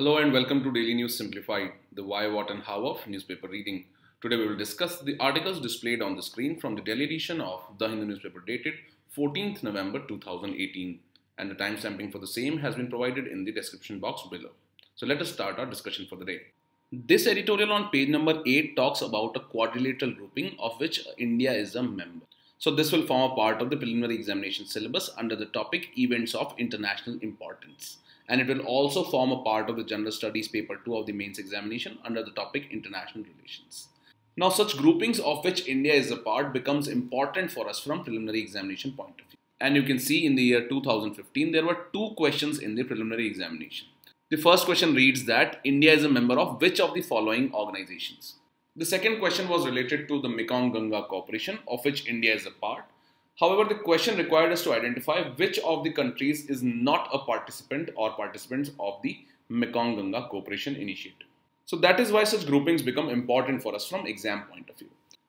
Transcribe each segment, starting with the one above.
Hello and welcome to Daily News Simplified, the why, what and how of newspaper reading. Today we will discuss the articles displayed on the screen from the daily edition of The Hindu newspaper dated 14th November 2018, and the timestamping for the same has been provided in the description box below. So let us start our discussion for the day. This editorial on page number 8 talks about a quadrilateral grouping of which India is a member. So this will form a part of the preliminary examination syllabus under the topic Events of International Importance. And it will also form a part of the General Studies paper 2 of the mains examination under the topic International Relations. Now such groupings of which India is a part becomes important for us from preliminary examination point of view. And you can see in the year 2015 there were two questions in the preliminary examination. The first question reads that India is a member of which of the following organizations. The second question was related to the Mekong-Ganga Cooperation of which India is a part. However, the question required us to identify which of the countries is not a participant or participants of the Mekong-Ganga Cooperation Initiative. So that is why such groupings become important for us from exam point of view.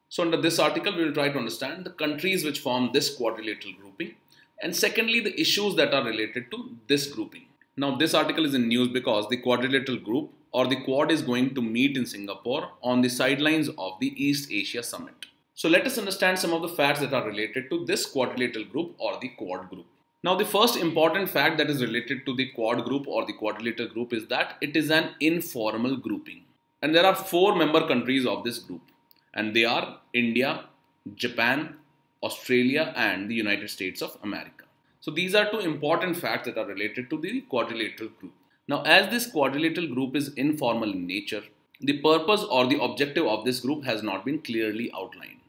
So under this article, we will try to understand the countries which form this quadrilateral grouping, and secondly, the issues that are related to this grouping. Now this article is in news because the quadrilateral group or the Quad is going to meet in Singapore on the sidelines of the East Asia Summit. So let us understand some of the facts that are related to this quadrilateral group or the Quad group. Now the first important fact that is related to the Quad group or the quadrilateral group is that it is an informal grouping. And there are 4 member countries of this group. And they are India, Japan, Australia and the United States of America. So these are 2 important facts that are related to the quadrilateral group. Now as this quadrilateral group is informal in nature, the purpose or the objective of this group has not been clearly outlined.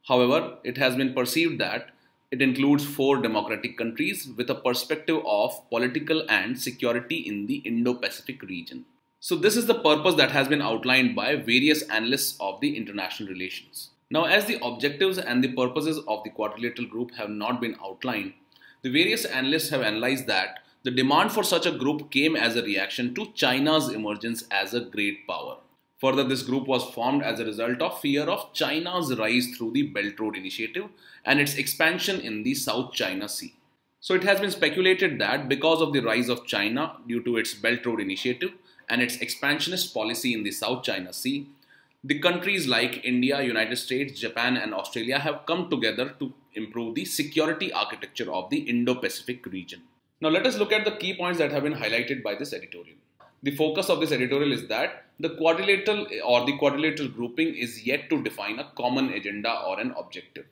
However, it has been perceived that it includes 4 democratic countries with a perspective of political and security in the Indo-Pacific region. So this is the purpose that has been outlined by various analysts of the international relations. Now as the objectives and the purposes of the quadrilateral group have not been outlined, the various analysts have analyzed that the demand for such a group came as a reaction to China's emergence as a great power. Further, this group was formed as a result of fear of China's rise through the Belt Road Initiative and its expansion in the South China Sea. So it has been speculated that because of the rise of China due to its Belt Road Initiative and its expansionist policy in the South China Sea, the countries like India, United States, Japan and Australia have come together to improve the security architecture of the Indo-Pacific region. Now let us look at the key points that have been highlighted by this editorial. The focus of this editorial is that the quadrilateral grouping is yet to define a common agenda or an objective.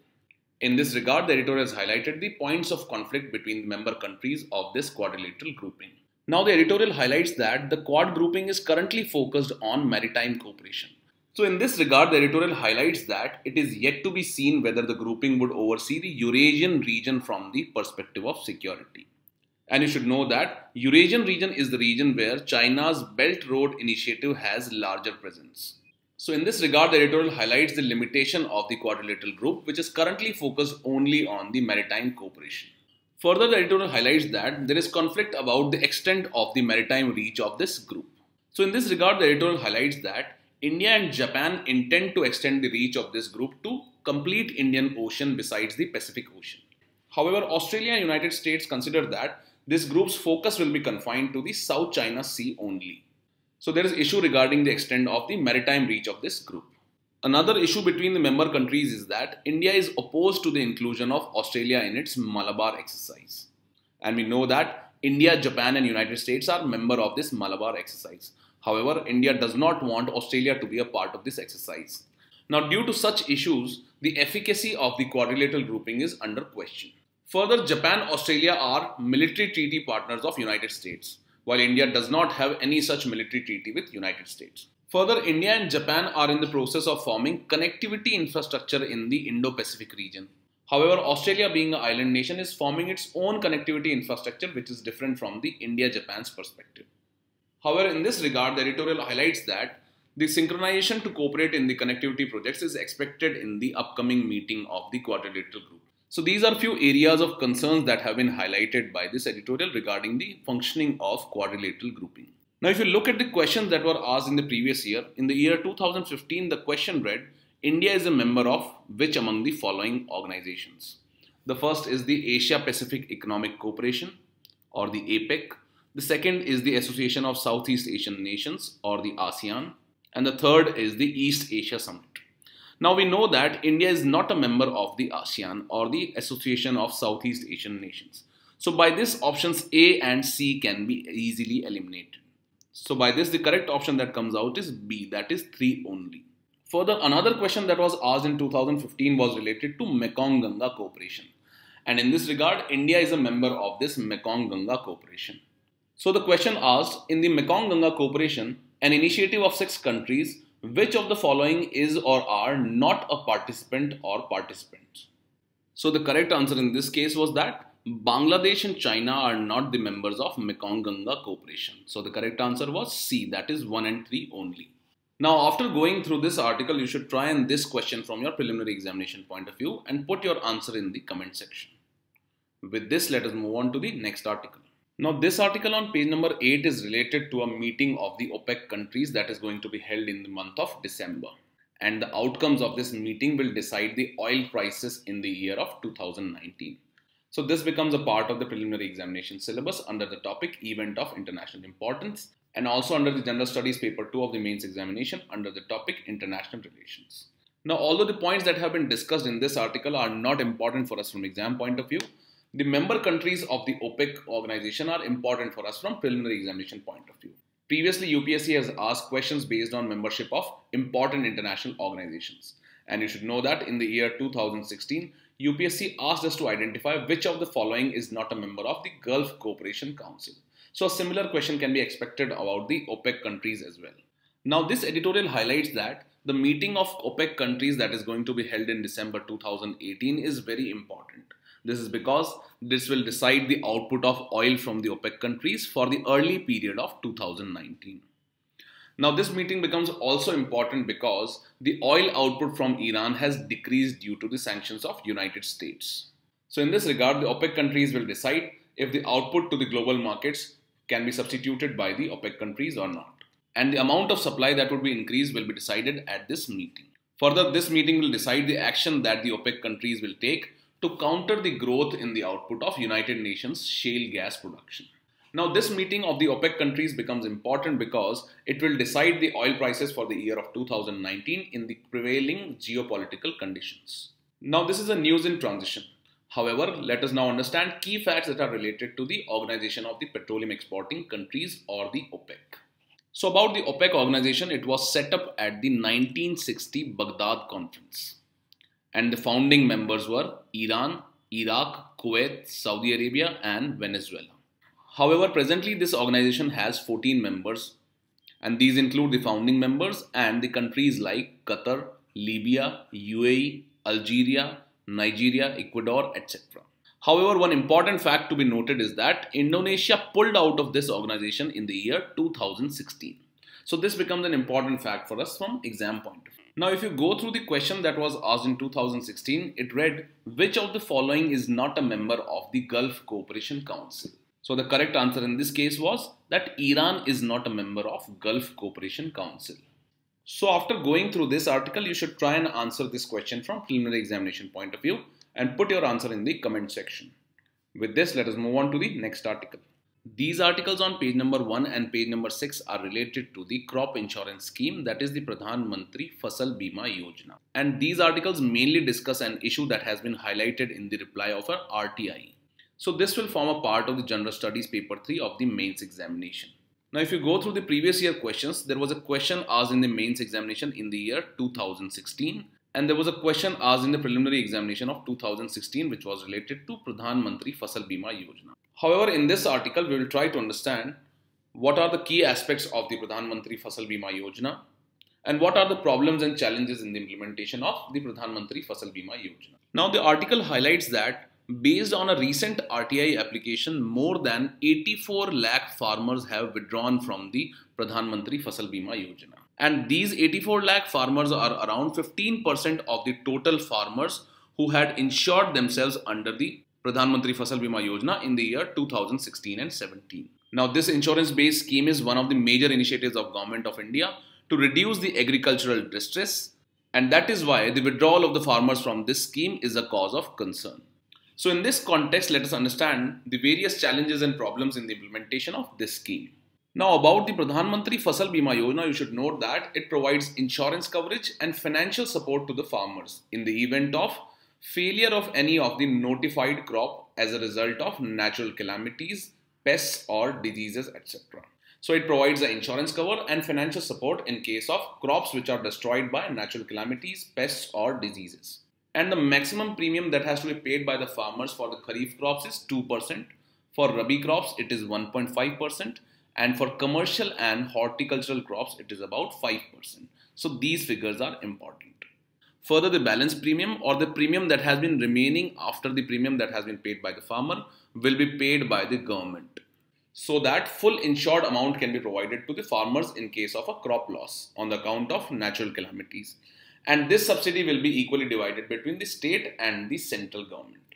In this regard, the editorial has highlighted the points of conflict between the member countries of this quadrilateral grouping. Now the editorial highlights that the Quad grouping is currently focused on maritime cooperation. So in this regard, the editorial highlights that it is yet to be seen whether the grouping would oversee the Eurasian region from the perspective of security. And you should know that Eurasian region is the region where China's Belt Road Initiative has larger presence. So in this regard, the editorial highlights the limitation of the quadrilateral group, which is currently focused only on the maritime cooperation. Further, the editorial highlights that there is conflict about the extent of the maritime reach of this group. So in this regard, the editorial highlights that India and Japan intend to extend the reach of this group to complete Indian Ocean besides the Pacific Ocean. However, Australia and United States consider that this group's focus will be confined to the South China Sea only. So there is issue regarding the extent of the maritime reach of this group. Another issue between the member countries is that India is opposed to the inclusion of Australia in its Malabar exercise. And we know that India, Japan and United States are member of this Malabar exercise. However, India does not want Australia to be a part of this exercise. Now due to such issues, the efficacy of the quadrilateral grouping is under question. Further, Japan and Australia are military treaty partners of United States, while India does not have any such military treaty with United States. Further, India and Japan are in the process of forming connectivity infrastructure in the Indo-Pacific region. However, Australia being an island nation is forming its own connectivity infrastructure which is different from the India-Japan's perspective. However, in this regard, the editorial highlights that the synchronization to cooperate in the connectivity projects is expected in the upcoming meeting of the quadrilateral group. So these are few areas of concerns that have been highlighted by this editorial regarding the functioning of quadrilateral grouping. Now if you look at the questions that were asked in the previous year, in the year 2015 the question read, India is a member of which among the following organizations? The first is the Asia Pacific Economic Cooperation or the APEC. The second is the Association of Southeast Asian Nations, or the ASEAN. And the third is the East Asia Summit. Now we know that India is not a member of the ASEAN or the Association of Southeast Asian Nations. So by this, options A and C can be easily eliminated. So by this, the correct option that comes out is B, that is 3 only. Further, another question that was asked in 2015 was related to Mekong-Ganga cooperation. And in this regard, India is a member of this Mekong-Ganga cooperation. So the question asked, in the Mekong-Ganga cooperation, an initiative of 6 countries, which of the following is or are not a participant or participants? So the correct answer in this case was that Bangladesh and China are not the members of Mekong-Ganga cooperation. So the correct answer was C, that is 1 and 3 only. Now after going through this article, you should try and this question from your preliminary examination point of view and put your answer in the comment section. With this, let us move on to the next article. Now this article on page number 8 is related to a meeting of the OPEC countries that is going to be held in the month of December. And the outcomes of this meeting will decide the oil prices in the year of 2019. So this becomes a part of the preliminary examination syllabus under the topic Event of International Importance, and also under the General Studies paper 2 of the mains examination under the topic International Relations. Now although the points that have been discussed in this article are not important for us from exam point of view, the member countries of the OPEC organization are important for us from preliminary examination point of view. Previously, UPSC has asked questions based on membership of important international organizations. And you should know that in the year 2016, UPSC asked us to identify which of the following is not a member of the Gulf Cooperation Council. So a similar question can be expected about the OPEC countries as well. Now this editorial highlights that the meeting of OPEC countries that is going to be held in December 2018 is very important. This is because this will decide the output of oil from the OPEC countries for the early period of 2019. Now this meeting becomes also important because the oil output from Iran has decreased due to the sanctions of United States. So in this regard, the OPEC countries will decide if the output to the global markets can be substituted by the OPEC countries or not. And the amount of supply that would be increased will be decided at this meeting. Further, this meeting will decide the action that the OPEC countries will take to counter the growth in the output of United Nations shale gas production. Now this meeting of the OPEC countries becomes important because it will decide the oil prices for the year of 2019 in the prevailing geopolitical conditions. Now this is a news in transition. However, let us now understand key facts that are related to the Organization of the Petroleum Exporting Countries, or the OPEC. So about the OPEC organization, it was set up at the 1960 Baghdad Conference. And the founding members were Iran, Iraq, Kuwait, Saudi Arabia and Venezuela. However, presently this organization has 14 members, and these include the founding members and the countries like Qatar, Libya, UAE, Algeria, Nigeria, Ecuador, etc. However, one important fact to be noted is that Indonesia pulled out of this organization in the year 2016. So this becomes an important fact for us from exam point of view. Now, if you go through the question that was asked in 2016, it read, which of the following is not a member of the Gulf Cooperation Council? So the correct answer in this case was that Iran is not a member of Gulf Cooperation Council. So after going through this article, you should try and answer this question from preliminary examination point of view and put your answer in the comment section. With this, let us move on to the next article. These articles on page number 1 and page number 6 are related to the crop insurance scheme, that is the Pradhan Fasal Bima Yojana. And these articles mainly discuss an issue that has been highlighted in the reply of an RTI. So this will form a part of the General Studies paper 3 of the mains examination. Now if you go through the previous year questions, there was a question asked in the mains examination in the year 2016. And there was a question asked in the preliminary examination of 2016 which was related to Pradhan Fasal Bima Yojana. However, in this article, we will try to understand what are the key aspects of the Pradhan Fasal Bima Yojana and what are the problems and challenges in the implementation of the Pradhan Fasal Bima Yojana. Now, the article highlights that based on a recent RTI application, more than 84 lakh farmers have withdrawn from the Pradhan Fasal Bima Yojana. And these 84 lakh farmers are around 15% of the total farmers who had insured themselves under the Pradhan Fasal Bima Yojana in the year 2016 and 17. Now this insurance-based scheme is one of the major initiatives of Government of India to reduce the agricultural distress, and that is why the withdrawal of the farmers from this scheme is a cause of concern. So in this context, let us understand the various challenges and problems in the implementation of this scheme. Now about the Pradhan Mantri Fasal Bima Yojana, you should note that it provides insurance coverage and financial support to the farmers in the event of failure of any of the notified crop as a result of natural calamities, pests or diseases, etc. So it provides the insurance cover and financial support in case of crops which are destroyed by natural calamities, pests or diseases. And the maximum premium that has to be paid by the farmers for the Kharif crops is 2%. For Rabi crops, it is 1.5%. And for commercial and horticultural crops, it is about 5%. So these figures are important. Further, the balance premium or the premium that has been remaining after the premium that has been paid by the farmer will be paid by the government, so that full insured amount can be provided to the farmers in case of a crop loss on the account of natural calamities. And this subsidy will be equally divided between the state and the central government.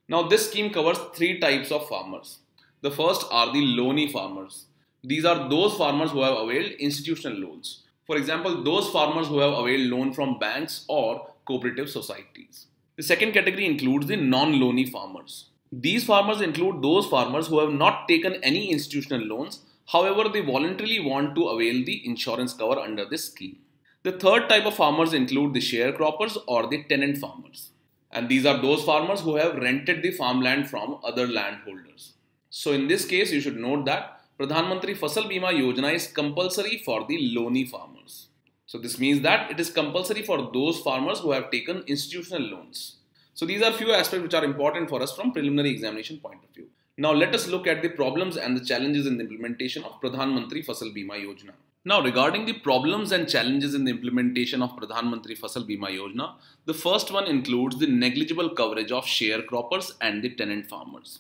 Now this scheme covers three types of farmers. The first are the loanee farmers. These are those farmers who have availed institutional loans. For example, those farmers who have availed loan from banks or cooperative societies. The second category includes the non-loanee farmers. These farmers include those farmers who have not taken any institutional loans, however they voluntarily want to avail the insurance cover under this scheme. The third type of farmers include the sharecroppers or the tenant farmers. And these are those farmers who have rented the farmland from other landholders. So in this case, you should note that Pradhan Mantri Fasal Bima Yojana is compulsory for the loanee farmers. So this means that it is compulsory for those farmers who have taken institutional loans. So these are few aspects which are important for us from preliminary examination point of view. Now let us look at the problems and the challenges in the implementation of Pradhan Mantri Fasal Bima Yojana. Now regarding the problems and challenges in the implementation of Pradhan Mantri Fasal Bima Yojana, the first one includes the negligible coverage of sharecroppers and the tenant farmers.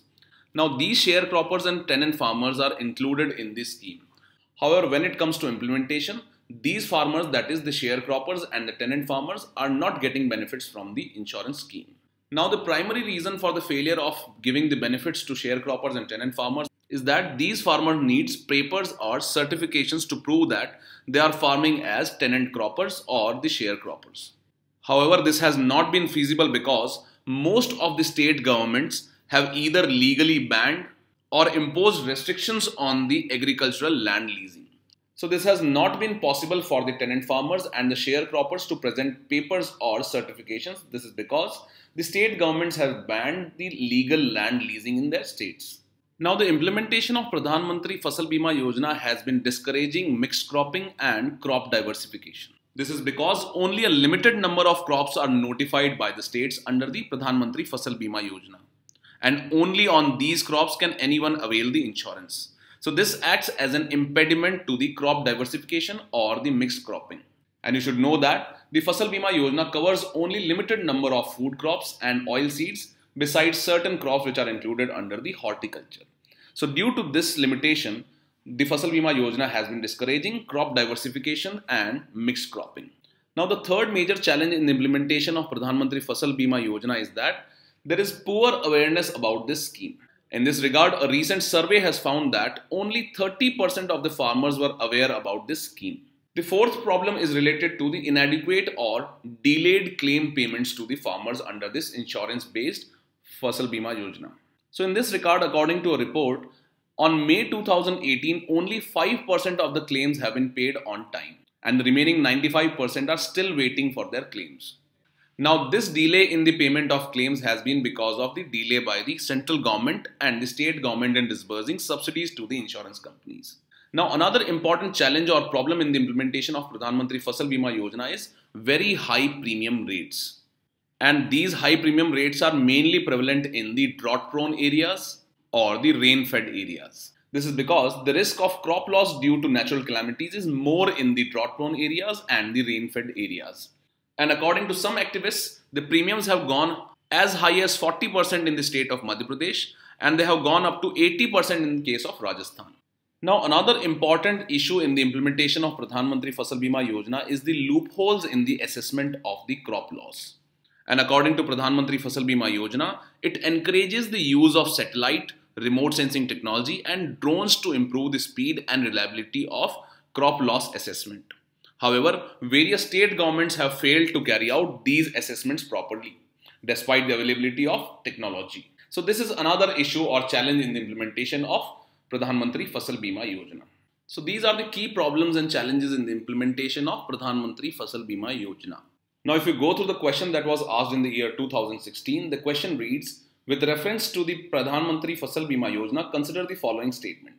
Now these sharecroppers and tenant farmers are included in this scheme. However, when it comes to implementation, these farmers, that is the sharecroppers and the tenant farmers, are not getting benefits from the insurance scheme. Now the primary reason for the failure of giving the benefits to sharecroppers and tenant farmers is that these farmers needs papers or certifications to prove that they are farming as tenant croppers or the sharecroppers. However, this has not been feasible because most of the state governments have either legally banned or imposed restrictions on the agricultural land leasing. So this has not been possible for the tenant farmers and the sharecroppers to present papers or certifications. This is because the state governments have banned the legal land leasing in their states. Now the implementation of Pradhan Mantri Fasal Bima Yojana has been discouraging mixed cropping and crop diversification. This is because only a limited number of crops are notified by the states under the Pradhan Mantri Fasal Bima Yojana. And only on these crops can anyone avail the insurance. So this acts as an impediment to the crop diversification or the mixed cropping. And you should know that the Fasal Bima Yojana covers only limited number of food crops and oil seeds besides certain crops which are included under the horticulture. So due to this limitation, the Fasal Bima Yojana has been discouraging crop diversification and mixed cropping. Now the third major challenge in the implementation of Pradhan Mantri Fasal Bima Yojana is that there is poor awareness about this scheme. In this regard, a recent survey has found that only 30% of the farmers were aware about this scheme. The fourth problem is related to the inadequate or delayed claim payments to the farmers under this insurance-based Fasal Bima Yojana. So in this regard, according to a report, on May 2018, only 5% of the claims have been paid on time, and the remaining 95% are still waiting for their claims. Now, this delay in the payment of claims has been because of the delay by the central government and the state government in disbursing subsidies to the insurance companies. Now, another important challenge or problem in the implementation of Pradhan Mantri Fasal Bima Yojana is very high premium rates. And these high premium rates are mainly prevalent in the drought-prone areas or the rain-fed areas. This is because the risk of crop loss due to natural calamities is more in the drought-prone areas and the rain-fed areas. And according to some activists, the premiums have gone as high as 40% in the state of Madhya Pradesh, and they have gone up to 80% in the case of Rajasthan. Now, another important issue in the implementation of Pradhan Mantri Fasal Bima Yojana is the loopholes in the assessment of the crop loss. And according to Pradhan Mantri Fasal Bima Yojana, it encourages the use of satellite, remote sensing technology and drones to improve the speed and reliability of crop loss assessment. However, various state governments have failed to carry out these assessments properly. despite the availability of technology. So this is another issue or challenge in the implementation of Pradhan Mantri Fasal Bima Yojana. So these are the key problems and challenges in the implementation of Pradhan Mantri Fasal Bima Yojana. Now if you go through the question that was asked in the year 2016, the question reads, with reference to the Pradhan Mantri Fasal Bima Yojana, consider the following statement.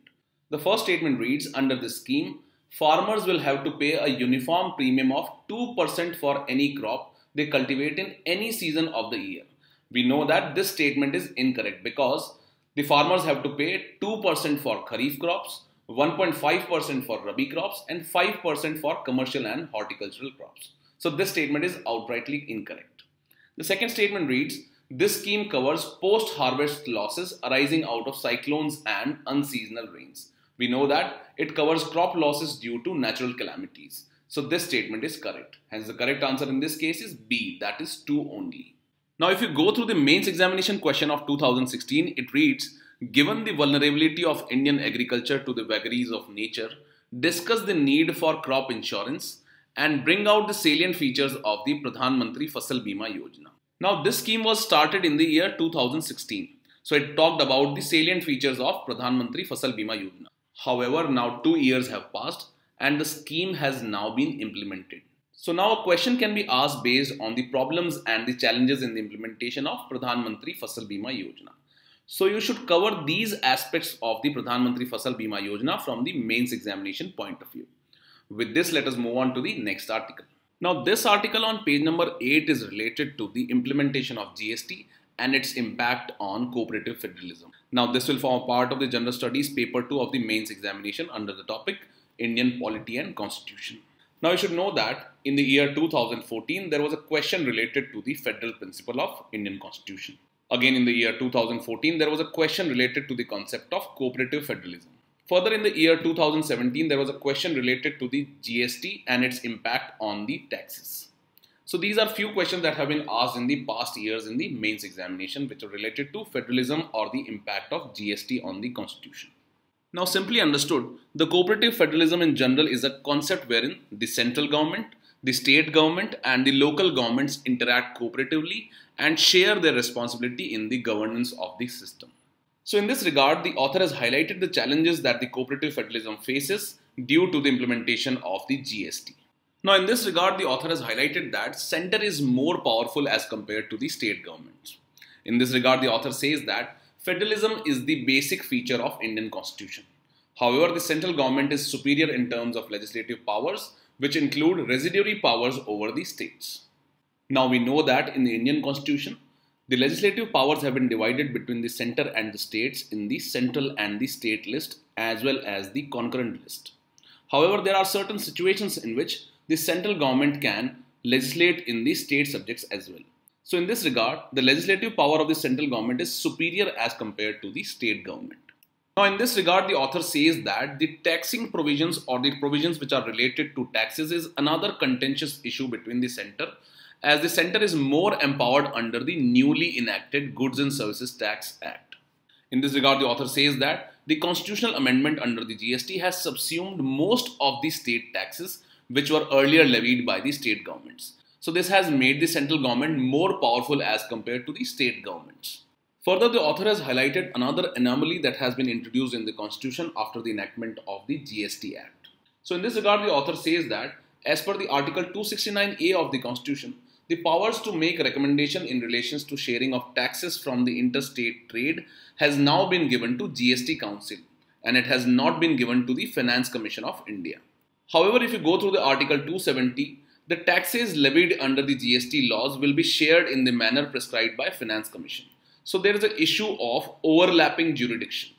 The first statement reads, under this scheme, farmers will have to pay a uniform premium of 2% for any crop they cultivate in any season of the year. We know that this statement is incorrect because the farmers have to pay 2% for Kharif crops, 1.5% for Rabi crops and 5% for commercial and horticultural crops. So this statement is outrightly incorrect. The second statement reads, this scheme covers post-harvest losses arising out of cyclones and unseasonal rains. We know that it covers crop losses due to natural calamities. So this statement is correct. Hence the correct answer in this case is B, that is 2 only. Now if you go through the mains examination question of 2016, it reads, given the vulnerability of Indian agriculture to the vagaries of nature, discuss the need for crop insurance and bring out the salient features of the Pradhan Mantri Fasal Bima Yojana. Now this scheme was started in the year 2016. So it talked about the salient features of Pradhan Mantri Fasal Bima Yojana. However, now 2 years have passed and the scheme has now been implemented. So now a question can be asked based on the problems and the challenges in the implementation of Pradhan Mantri Fasal Bima Yojana. So you should cover these aspects of the Pradhan Mantri Fasal Bima Yojana from the mains examination point of view. With this, let us move on to the next article. Now this article on page number 8 is related to the implementation of GST and its impact on cooperative federalism. Now this will form a part of the General Studies paper 2 of the mains examination under the topic Indian Polity and Constitution. Now you should know that in the year 2014 there was a question related to the federal principle of Indian Constitution. Again in the year 2014 there was a question related to the concept of cooperative federalism. Further in the year 2017 there was a question related to the GST and its impact on the taxes. So these are few questions that have been asked in the past years in the mains examination which are related to federalism or the impact of GST on the Constitution. Now simply understood, the cooperative federalism in general is a concept wherein the central government, the state government and the local governments interact cooperatively and share their responsibility in the governance of the system. So in this regard, the author has highlighted the challenges that the cooperative federalism faces due to the implementation of the GST. Now in this regard, the author has highlighted that center is more powerful as compared to the state governments. In this regard, the author says that federalism is the basic feature of Indian Constitution. However, the central government is superior in terms of legislative powers, which include residuary powers over the states. Now we know that in the Indian Constitution, the legislative powers have been divided between the center and the states in the central and the state list as well as the concurrent list. However, there are certain situations in which the central government can legislate in the state subjects as well. So in this regard, the legislative power of the central government is superior as compared to the state government. Now in this regard, the author says that the taxing provisions or the provisions which are related to taxes is another contentious issue between the center, as the center is more empowered under the newly enacted Goods and Services Tax Act. In this regard, the author says that the constitutional amendment under the GST has subsumed most of the state taxes which were earlier levied by the state governments. So this has made the central government more powerful as compared to the state governments. Further, the author has highlighted another anomaly that has been introduced in the Constitution after the enactment of the GST Act. So in this regard, the author says that as per the Article 269A of the Constitution, the powers to make recommendation in relation to sharing of taxes from the interstate trade has now been given to GST Council and it has not been given to the Finance Commission of India. However, if you go through the Article 270, the taxes levied under the GST laws will be shared in the manner prescribed by Finance Commission. So there is an issue of overlapping jurisdiction.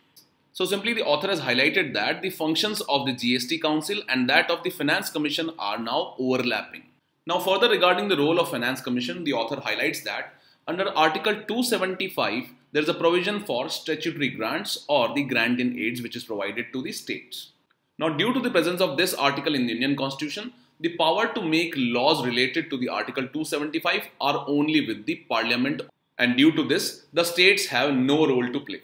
So simply the author has highlighted that the functions of the GST Council and that of the Finance Commission are now overlapping. Now further regarding the role of Finance Commission, the author highlights that under Article 275, there is a provision for statutory grants or the grant in aids which is provided to the states. Now due to the presence of this article in the Indian Constitution, the power to make laws related to the Article 275 are only with the Parliament, and due to this, the states have no role to play.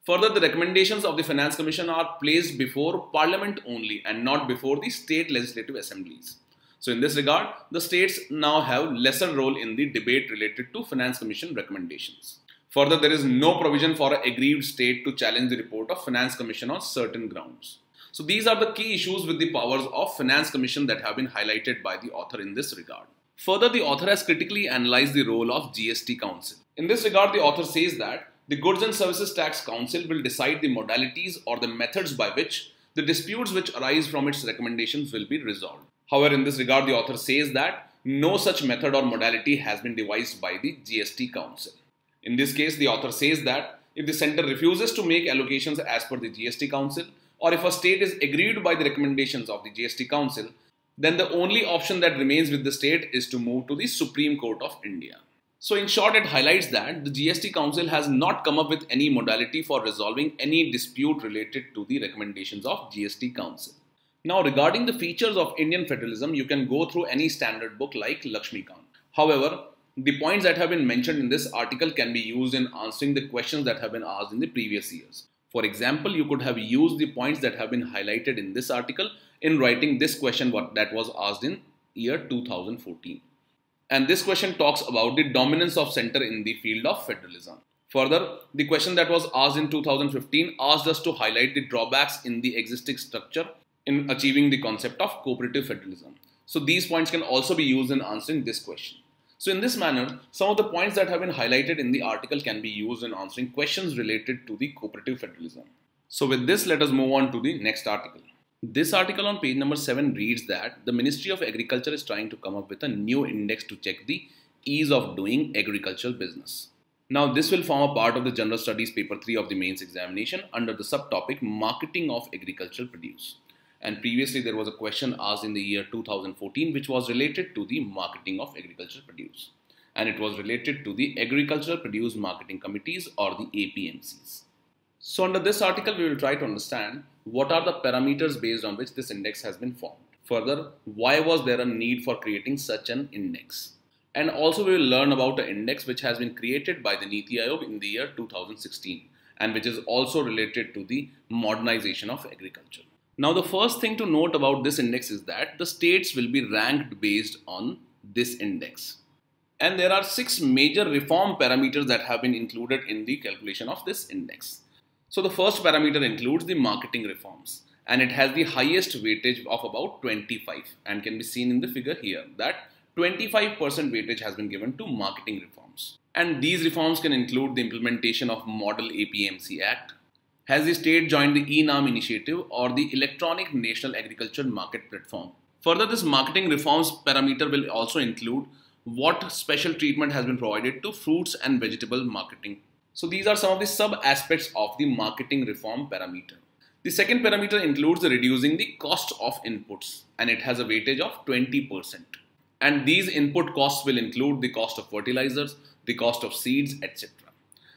Further, the recommendations of the Finance Commission are placed before Parliament only and not before the state legislative assemblies. So in this regard, the states now have lesser role in the debate related to Finance Commission recommendations. Further, there is no provision for an aggrieved state to challenge the report of Finance Commission on certain grounds. So these are the key issues with the powers of Finance Commission that have been highlighted by the author in this regard. Further, the author has critically analyzed the role of GST Council. In this regard, the author says that the Goods and Services Tax Council will decide the modalities or the methods by which the disputes which arise from its recommendations will be resolved. However, in this regard, the author says that no such method or modality has been devised by the GST Council. In this case, the author says that if the centre refuses to make allocations as per the GST Council, or if a state is aggrieved by the recommendations of the GST Council, then the only option that remains with the state is to move to the Supreme Court of India. So in short, it highlights that the GST Council has not come up with any modality for resolving any dispute related to the recommendations of GST Council. Now regarding the features of Indian federalism, you can go through any standard book like Lakshmikant. However, the points that have been mentioned in this article can be used in answering the questions that have been asked in the previous years. For example, you could have used the points that have been highlighted in this article in writing this question that was asked in year 2014. And this question talks about the dominance of centre in the field of federalism. Further, the question that was asked in 2015 asked us to highlight the drawbacks in the existing structure in achieving the concept of cooperative federalism. So these points can also be used in answering this question. So in this manner, some of the points that have been highlighted in the article can be used in answering questions related to the cooperative federalism. So with this, let us move on to the next article. This article on page number 7 reads that the Ministry of Agriculture is trying to come up with a new index to check the ease of doing agricultural business. Now this will form a part of the General Studies paper 3 of the mains examination under the subtopic Marketing of Agricultural Produce. And previously there was a question asked in the year 2014 which was related to the marketing of agricultural produce. And it was related to the Agricultural Produce Marketing Committees or the APMCs. So under this article we will try to understand what are the parameters based on which this index has been formed. Further, why was there a need for creating such an index? And also we will learn about an index which has been created by the Niti Aayog in the year 2016 and which is also related to the modernization of agriculture. Now the first thing to note about this index is that the states will be ranked based on this index. And there are 6 major reform parameters that have been included in the calculation of this index. So the first parameter includes the marketing reforms and it has the highest weightage of about 25 and can be seen in the figure here that 25% weightage has been given to marketing reforms. And these reforms can include the implementation of Model APMC Act. Has the state joined the e-NAM initiative or the Electronic National Agriculture Market Platform? Further, this marketing reforms parameter will also include what special treatment has been provided to fruits and vegetable marketing. So these are some of the sub-aspects of the marketing reform parameter. The second parameter includes the reducing the cost of inputs and it has a weightage of 20%. And these input costs will include the cost of fertilizers, the cost of seeds, etc.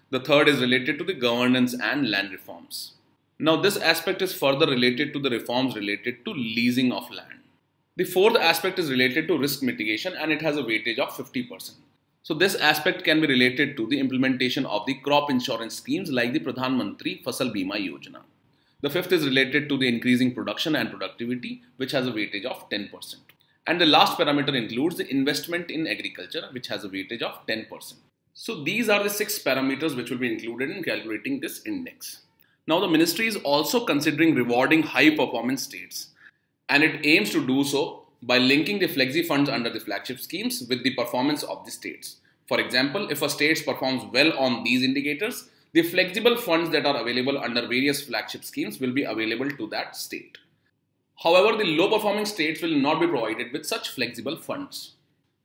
The third is related to the governance and land reforms. Now this aspect is further related to the reforms related to leasing of land. The fourth aspect is related to risk mitigation and it has a weightage of 50%. So this aspect can be related to the implementation of the crop insurance schemes like the Pradhan Fasal Bima Yojana. The fifth is related to the increasing production and productivity which has a weightage of 10%. And the last parameter includes the investment in agriculture which has a weightage of 10%. So these are the 6 parameters which will be included in calculating this index. Now the ministry is also considering rewarding high performance states and it aims to do so by linking the flexi funds under the flagship schemes with the performance of the states. For example, if a state performs well on these indicators, the flexible funds that are available under various flagship schemes will be available to that state. However, the low performing states will not be provided with such flexible funds.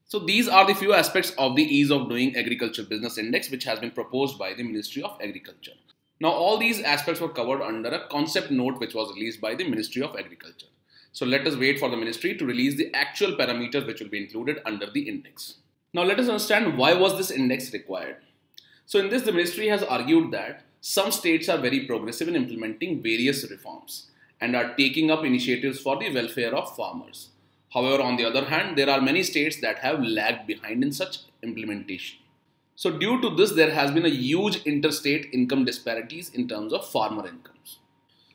So these are the few aspects of the ease of doing agriculture business index which has been proposed by the Ministry of Agriculture. Now all these aspects were covered under a concept note which was released by the Ministry of Agriculture. So let us wait for the ministry to release the actual parameters which will be included under the index. Now let us understand why was this index required. So in this the ministry has argued that some states are very progressive in implementing various reforms and are taking up initiatives for the welfare of farmers. However, on the other hand, there are many states that have lagged behind in such implementation. So due to this, there has been a huge interstate income disparities in terms of farmer incomes.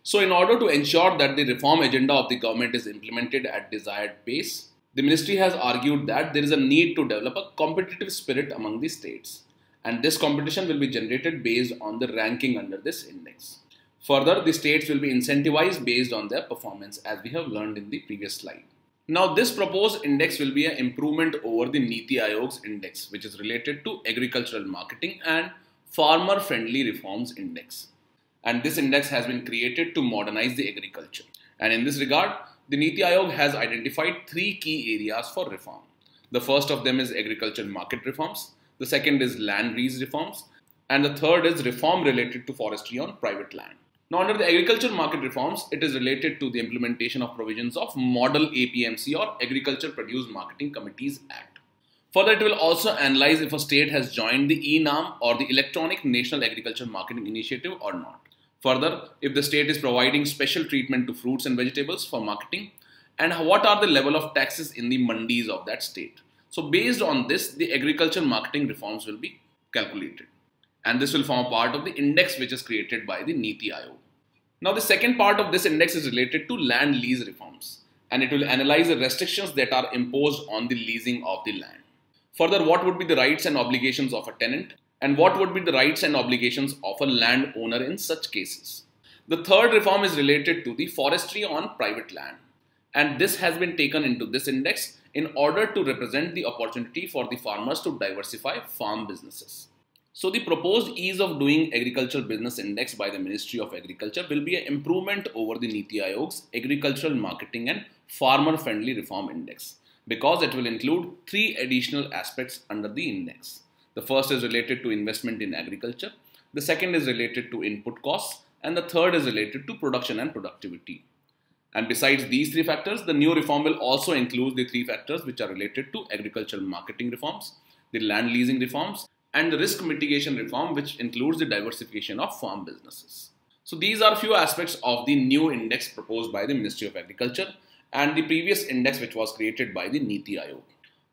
So in order to ensure that the reform agenda of the government is implemented at desired pace, The ministry has argued that there is a need to develop a competitive spirit among the states, and this competition will be generated based on the ranking under this index. Further, the states will be incentivized based on their performance, as we have learned in the previous slide. Now, this proposed index will be an improvement over the Niti Aayog's index, which is related to agricultural marketing and farmer-friendly reforms index. And this index has been created to modernize the agriculture. And in this regard, the Niti Aayog has identified three key areas for reform. The first of them is agricultural market reforms, the second is land lease reforms, and the third is reform related to forestry on private land. Now, under the agricultural market reforms, it is related to the implementation of provisions of Model APMC or Agriculture Produce Marketing Committees Act. Further, it will also analyze if a state has joined the ENAM or the Electronic National Agriculture Marketing Initiative or not. Further, if the state is providing special treatment to fruits and vegetables for marketing, and what are the level of taxes in the mandis of that state. So based on this, the agricultural marketing reforms will be calculated. And this will form a part of the index which is created by the Niti Aayog. Now the second part of this index is related to land lease reforms, and it will analyze the restrictions that are imposed on the leasing of the land. Further, what would be the rights and obligations of a tenant, and what would be the rights and obligations of a landowner in such cases. The third reform is related to the forestry on private land, and this has been taken into this index in order to represent the opportunity for the farmers to diversify farm businesses. So the proposed ease of doing agricultural business index by the Ministry of Agriculture will be an improvement over the Niti Aayog's agricultural marketing and farmer friendly reform index, because it will include three additional aspects under the index. The first is related to investment in agriculture, the second is related to input costs, and the third is related to production and productivity. And besides these three factors, the new reform will also include the three factors which are related to agricultural marketing reforms, the land leasing reforms, and the risk mitigation reform, which includes the diversification of farm businesses. So these are few aspects of the new index proposed by the Ministry of Agriculture and the previous index which was created by the Niti Aayog.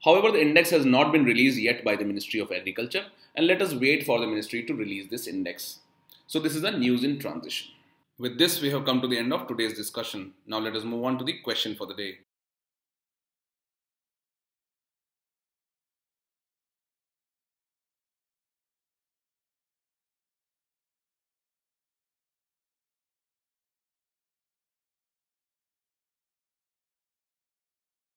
However, the index has not been released yet by the Ministry of Agriculture, and let us wait for the ministry to release this index. So this is a news in transition. With this, we have come to the end of today's discussion. Now let us move on to the question for the day.